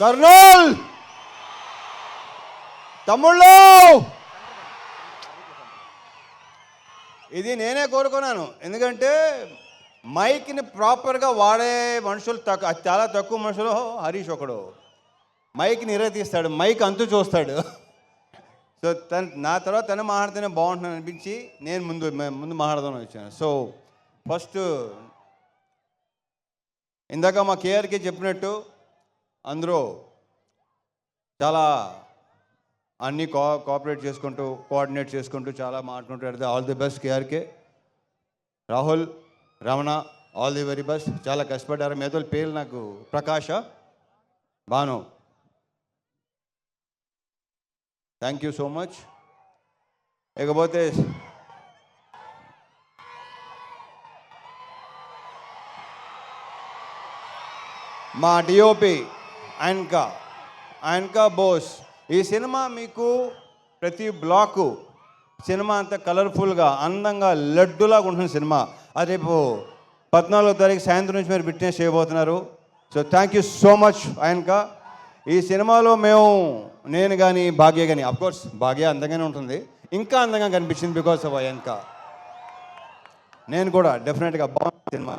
కర్నూల్ తమ్ముళ్ళు, ఇది నేనే కోరుకున్నాను. ఎందుకంటే మైక్ని ప్రాపర్గా వాడే మనుషులు చాలా తక్కువ మనుషులు. హరీష్ ఒకడు మైక్ని ఇరగతీస్తాడు, మైక్ అంతు చూస్తాడు. సో నా తర్వాత తను మాట్లాడితేనే బాగుంటుందని అనిపించి నేను ముందు మాట్లాడదామని వచ్చాను. సో ఫస్ట్ ఇందాక మా కేఆర్కి చెప్పినట్టు అందరూ చాలా అన్నీ కోఆపరేట్ చేసుకుంటూ కోఆర్డినేట్ చేసుకుంటూ చాలా మాట్లాడుతుంటే all the best KRK. Rahul, Ramana, all the very best. చాలా కష్టపడ్డారు. మేతల పేర్లు నాకు Prakasha, Bhanu, thank you so much. ఇకపోతే మా డిఓపి ఆయనకా బోస్. ఈ సినిమా మీకు ప్రతి బ్లాకు సినిమా అంత కలర్ఫుల్గా అందంగా లడ్డులాగా ఉంటుంది సినిమా. అది రేపు 14వ తారీఖు సాయంత్రం నుంచి మీరు విట్నెస్ చేయబోతున్నారు. So thank you so much ఆయనకా. ఈ సినిమాలో నేను కానీ భాగ్య కానీ, అఫ్కోర్స్ భాగ్య అందంగానే ఉంటుంది, ఇంకా అందంగా కనిపించింది బికాస్ ఆఫ్ అయన్క. నేను కూడా డెఫినెట్గా బాగుంది cinema.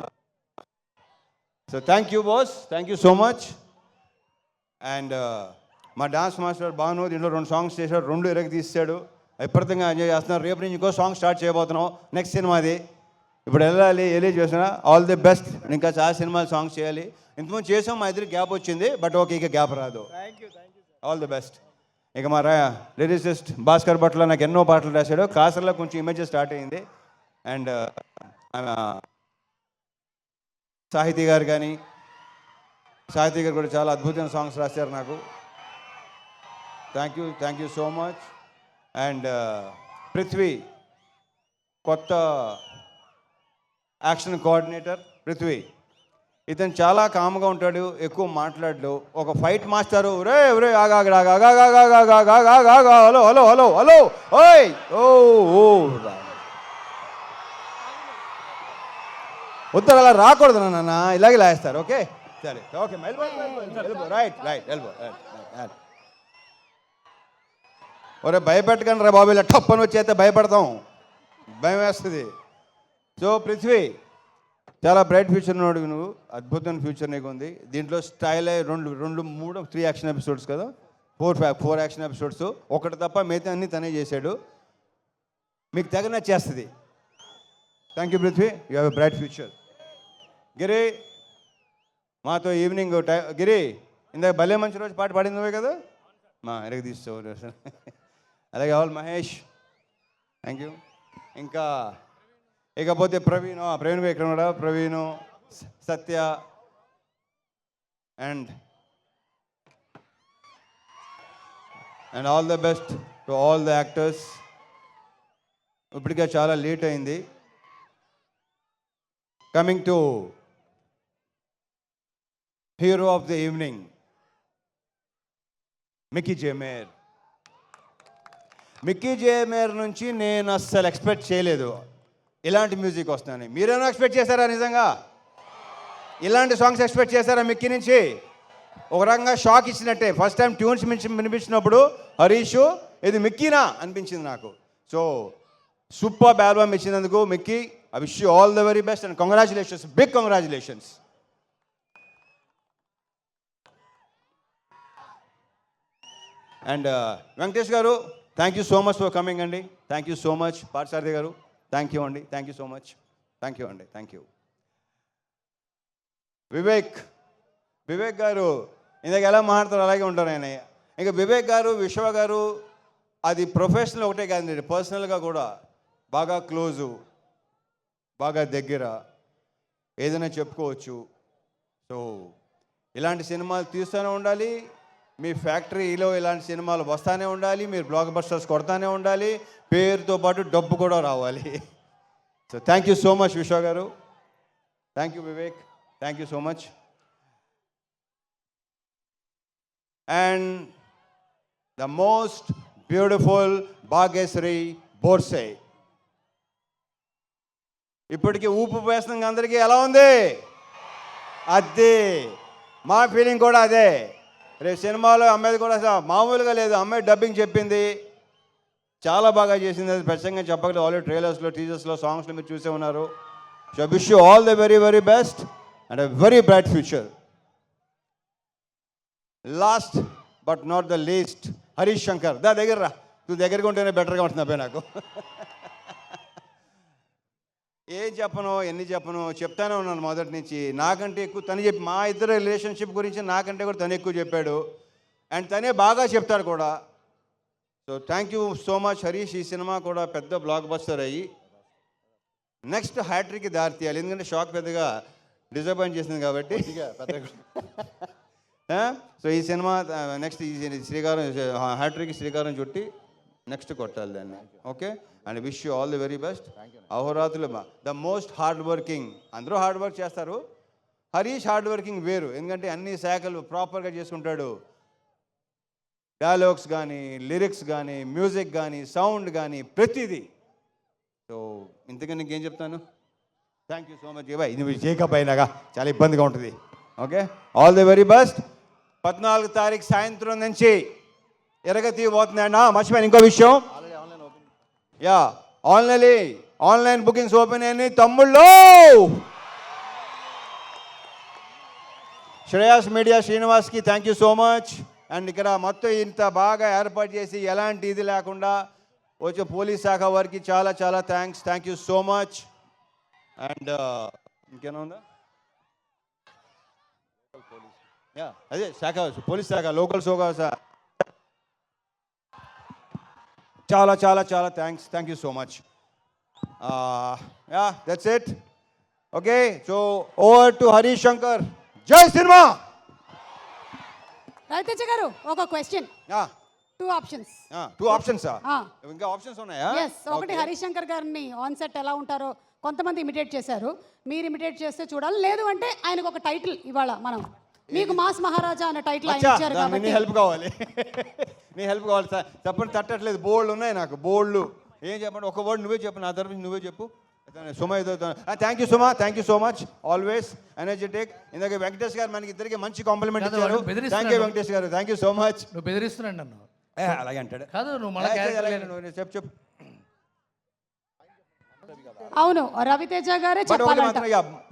So thank you boss, thank you so much. And మా డాన్స్ మాస్టర్ భాను దీంట్లో 2 సాంగ్స్ చేశాడు, 2 ఇరగ తీసాడు. విపరీతంగా ఎంజాయ్ చేస్తున్నారు. రేపు నుంచి ఇంకో సాంగ్ స్టార్ట్ చేయబోతున్నాం, నెక్స్ట్ సినిమాది. ఇప్పుడు వెళ్ళాలి, చేస్తున్నా. All the best. ఇంకా చాలా సినిమాలు సాంగ్స్ చేయాలి. ఇంతకుముందు చేసాం, మా ఇద్దరికి గ్యాప్ వచ్చింది, బట్ ఓకే, ఇక గ్యాప్ రాదు. All the best. ఇక మా లిరిసిస్ట్ భాస్కర్ భట్ల నాకు ఎన్నో పాటలు రాశాడు. కాసర్లో కొంచెం ఇమేజ్ స్టార్ట్ అయింది. అండ్ సాహితీ గారు కూడా చాలా అద్భుతమైన సాంగ్స్ రాశారు నాకు. Thank you so much. And Prithvi, కొత్త యాక్షన్ కోఆర్డినేటర్ పృథ్వీ. ఇతను చాలా కామ్గా ఉంటాడు, ఎక్కువ మాట్లాడు. ఒక fight master, hello hello hello hello ఓయ్ ఓ ఉత్తరం అలా రాకూడదు నాన్న, ఇలాగే లాగేస్తారు. ఓకే సరే, ఓకే రైట్ ఎల్బో. ఒరే భయపెట్టకండి రా బాబు, ఇలా టప్పని వచ్చేస్తే భయపడతాం, భయం వేస్తుంది. సో పృథ్వీ, చాలా బ్రైట్ ఫ్యూచర్ ఉన్నాడు నువ్వు, అద్భుతమైన ఫ్యూచర్ నీకు ఉంది. దీంట్లో స్టైల్ 3 యాక్షన్ ఎపిసోడ్స్ కదా, 4 యాక్షన్ ఎపిసోడ్స్, ఒకటి తప్ప మిగతా అన్నీ తనే చేశాడు. మీకు తెగ నచ్చేస్తుంది. Thank you Prithvi, you have a bright future. Giri, మాతో ఈవినింగ్ గిరి ఇందాక భలే మంచి రోజు పాట పాడింది నువ్వే కదా, మా ఎరగ తీసుకో. అలాగే ఆల్ మహేష్, థ్యాంక్ యూ. ఇంకా ఇకపోతే ప్రవీణ్ ఎక్కడ ఉన్నాడా, Praveen, Satya and all the best to all the actors. ఇప్పటికే చాలా లేట్ అయింది. Coming to hero of the evening, Mickey J Meyer నుంచి నేను అస్సలు ఎక్స్పెక్ట్ చేయలేదు ఇలాంటి మ్యూజిక్ వస్తుందని. మీరేమో ఎక్స్పెక్ట్ చేశారా? నిజంగా ఇలాంటి సాంగ్స్ ఎక్స్పెక్ట్ చేశారా మిక్కీ నుంచి? ఒక రకంగా షాక్ ఇచ్చినట్టే. ఫస్ట్ టైం ట్యూన్స్ వినిపించినప్పుడు హరీషు ఇది మిక్కీనా అనిపించింది నాకు. సో సూపర్ ఆల్బమ్ ఇచ్చినందుకు Mickey, I wish you all the very best and congratulations, big congratulations. And Venkatesh garu, thank you so much for coming అండి. Thank you so much. Parthasarathi garu, thank you అండి. Thank you so much. Thank you అండి. Thank you. Vivek garu ఇందాక ఎలా మాట్లాడతారు అలాగే ఉంటారు ఆయన. ఇంకా వివేక్ గారు, విశ్వ గారు, అది ప్రొఫెషనల్ ఒకటే కాదండి, పర్సనల్గా కూడా బాగా క్లోజు, బాగా దగ్గర, ఏదైనా చెప్పుకోవచ్చు. సో ఇలాంటి సినిమాలు తీస్తూనే ఉండాలి, మీ ఫ్యాక్టరీలో ఇలాంటి సినిమాలు వస్తూనే ఉండాలి, మీరు బ్లాక్ బస్టర్స్ కొడతానే ఉండాలి, పేరుతో పాటు డబ్బు కూడా రావాలి. So thank you so much Vishwa garu. Thank you Vivek, thank you so much. And the most beautiful Bhagyashri Borse. ఇప్పటికీ ఊపు వేస్తున్న అందరికీ ఎలా ఉంది? అదే మా ఫీలింగ్ కూడా అదే. రేపు సినిమాలో అమ్మాయిది కూడా మామూలుగా లేదు, అమ్మాయి డబ్బింగ్ చెప్పింది, చాలా బాగా చేసింది. అది ప్రత్యేకంగా చెప్పగలదు. ఆల్రెడీ ట్రైలర్స్లో, టీజర్స్లో, సాంగ్స్లో మీరు చూసే ఉన్నారు. So wish you all the very very best and a very bright future. Last but not the least, Harish Shankar. దగ్గర రా, నువ్వు దగ్గరగా ఉంటేనే బెటర్గా ఉంటుంది అబ్బాయి నాకు. ఏం చెప్పను, ఎన్ని చెప్పను, చెప్తానే ఉన్నాను మొదటి నుంచి. నాకంటే ఎక్కువ తను చెప్పి, మా ఇద్దరు రిలేషన్షిప్ గురించి నాకంటే కూడా తను ఎక్కువ చెప్పాడు. అండ్ తనే బాగా చెప్తాడు కూడా. So thank you so much Harish. ఈ సినిమా కూడా పెద్ద బ్లాక్ బస్టర్ అయ్యి నెక్స్ట్ హ్యాట్రిక్కి దారి తీయాలి. ఎందుకంటే షాక్ పెద్దగా డిసప్పాయింట్ చేసింది కాబట్టి. సో ఈ సినిమా నెక్స్ట్ ఈ శ్రీకారం హ్యాట్రిక్ శ్రీకారం చుట్టి నెక్స్ట్ కొట్టాలి దాన్ని. Okay, and wish you all the very best. అహోరాత్రులు ద మోస్ట్ హార్డ్ వర్కింగ్. అందరూ హార్డ్ వర్క్ చేస్తారు, హరీష్ హార్డ్ వర్కింగ్ వేరు. ఎందుకంటే అన్ని శాఖలు ప్రాపర్గా చేసుకుంటాడు. డైలాగ్స్ కానీ, లిరిక్స్ కానీ, మ్యూజిక్ కానీ, సౌండ్ కానీ, ప్రతిదీ. సో ఇంతకని నీకేం చెప్తాను. Thank you so much. Boy, ఇది జేకప్ అయినాగా చాలా ఇబ్బందిగా ఉంటుంది. Okay, all the very best. 14 తారీఖు సాయంత్రం నుంచి ఎరగతి పోతుందండి. మర్చిపోయాను ఇంకో విషయం. యా, ఆన్లైన్ బుకింగ్స్ ఓపెన్ అయినాయి తమ్ముళ్ళు. శ్రేయాస్ మీడియా శ్రీనివాస్కి thank you so much. And ఇక్కడ మొత్తం ఇంత బాగా ఏర్పాటు చేసి ఎలాంటి ఇది లేకుండా వచ్చే పోలీస్ శాఖ వారికి చాలా చాలా thanks. Thank you so much. And ఇంకేనా ఉందా? అదే శాఖ, పోలీస్ శాఖ, లోకల్ శాఖ, చాలా చాలా చాలా thanks. Thank you so much. Yeah, that's it. Okay, so over to Harish Shankar. జై సినిమా. రవితేజ గారు ఒక క్వశ్చన్. 2 ఆప్షన్స్. 2 ఆప్షన్సా? ఇంకా ఆప్షన్స్ ఉన్నాయా? ఎస్. ఒకటి, హరీష్ శంకర్ గారిని ఆన్ సెట్ ఎలా ఉంటారో కొంతమంది ఇమిటేట్ చేశారు, మీరు ఇమిటేట్ చేస్తే చూడాలి. లేదు అంటే ఆయనకు ఒక టైటిల్ ఇవాళ మనం మీకు మాస్ మహారాజా అనే టైటిల్ ఆయన ఇచ్చారు కాబట్టి నీ హెల్ప్ కావాలి. నీ హెల్ప్ కావాలి సార్. చెప్పండి, తట్టట్లేదు. బోల్డ్ ఉన్నాయి నాకు, బోల్డ్. ఏం చెప్పండి, ఒక వర్డ్ నువ్వే చెప్పు, నా తరఫు నువ్వే చెప్పు. సుమ ఏదో. Thank you Suma, thank you so much. Always energetic. ఇందాక వెంకటేష్ గారు మనకి ఇద్దరికి మంచి కాంప్లిమెంట్ ఇచ్చారు. Thank you Venkatesh garu, thank you so much. నువ్వు బెదిరిస్తున్నాడు నన్ను. అలాగే అంటాడు. కాదు, నువ్వు మళ్ళీ చెప్పు. అవును, రవితేజ గారే చెప్పాలంట.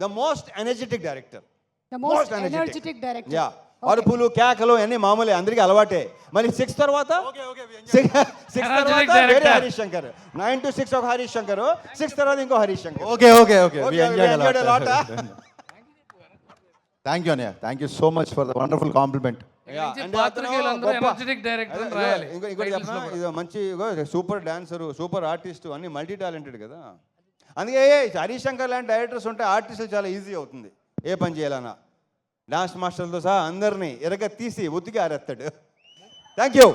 The most energetic director. The most energetic director. Yeah, అరుపులు కేకలు అన్ని మామూలే, అందరికీ అలవాటే. మళ్ళీ 6 తర్వాత వేరే హరీష్ శంకర్. 9 to 6 ఒక హరీష్ శంకర్, 6 తర్వాత ఇంకో Harish Shankar. Okay. Thank you అన్నయ్య. Thank you so much for the wonderful compliment. మంచి సూపర్ డాన్సరు, సూపర్ ఆర్టిస్టు, అన్ని మల్టీ టాలెంటెడ్ కదా. అందుకే హరీష్ శంకర్ లాంటి డైరెక్టర్స్ ఉంటే ఆర్టిస్టులు చాలా ఈజీ అవుతుంది ఏ పని చేయాలన్నా. డాన్స్ మాస్టర్లతో సహా అందరినీ ఎరగ తీసి ఉతికి ఆరేస్తాడు. Thank you.